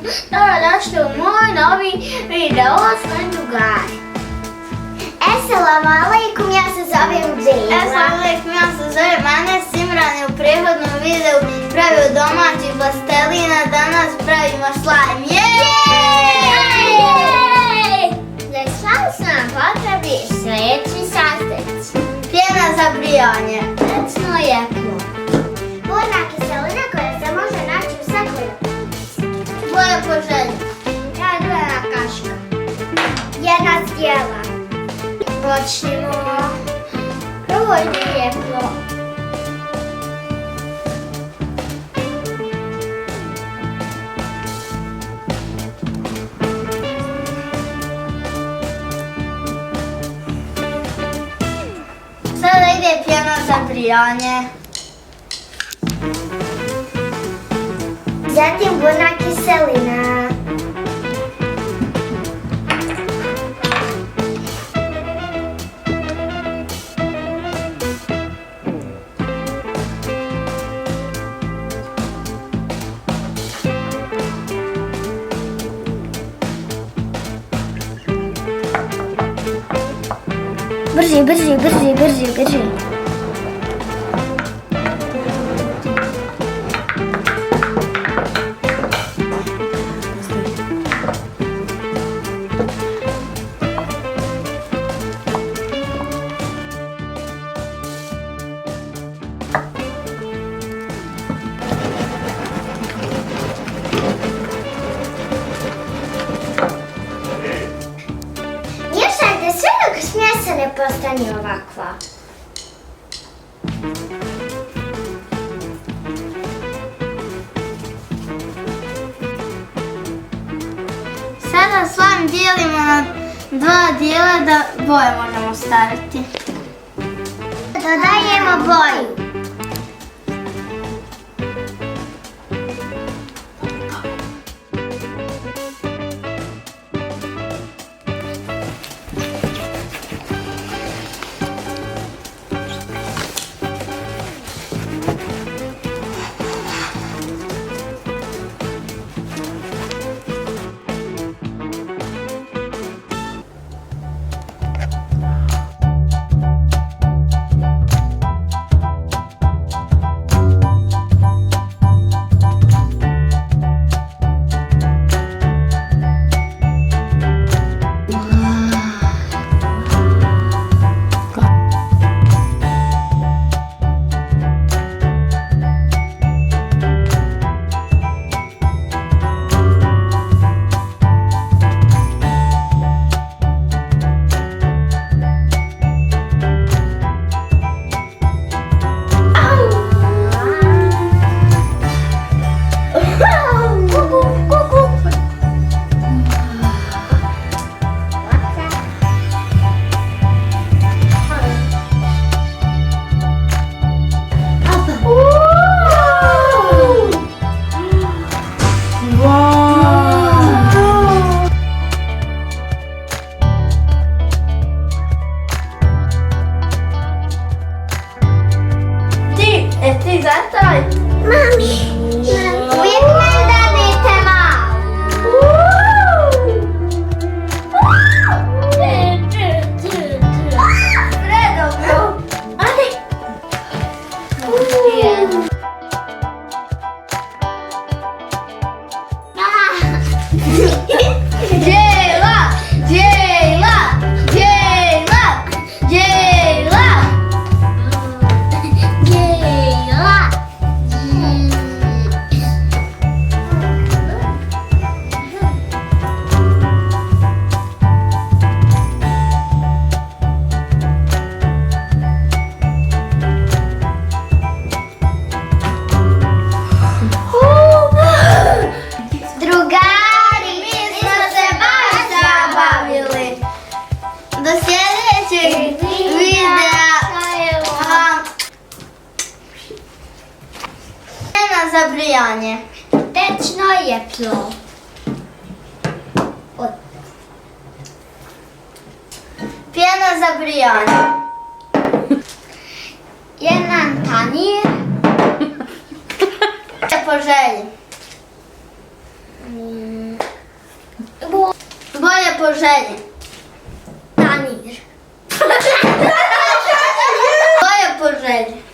Dobrodošli u moj novi video s mojim drugarima. Assalamu alaikum, ja se zovem Džejla. Assalamu alaikum, ja se zovem Anes. Imran je u prethodnom videu pravio domaćih plastelina, danas pravimo slajm. Za slajm su nam potrebni sljedeći sastojci. Pjena za brijanje, Mliječno jeklo, burna kiselina koja se može naći u svakoj boja po želji, rađena kaška, jedna zdjela. Počnimo. Prvo ide jeklo. sada ide pjena za brijanje, Zatim burna kiselina. Brži. Miješajte sve dok smjesa ne postane ovakva. sada slajm dijelimo na dva dijela da boje možemo staviti. Dodajemo boju. Ti zastavaj. Mami, uvijek me danete malo. Predobro. Do sljedećeg videa. Pjena za brijanje, Tečno jeklo. pjena za brijanje, Jedan tanjir. po želji. je po želji? Tanir. To je po želji.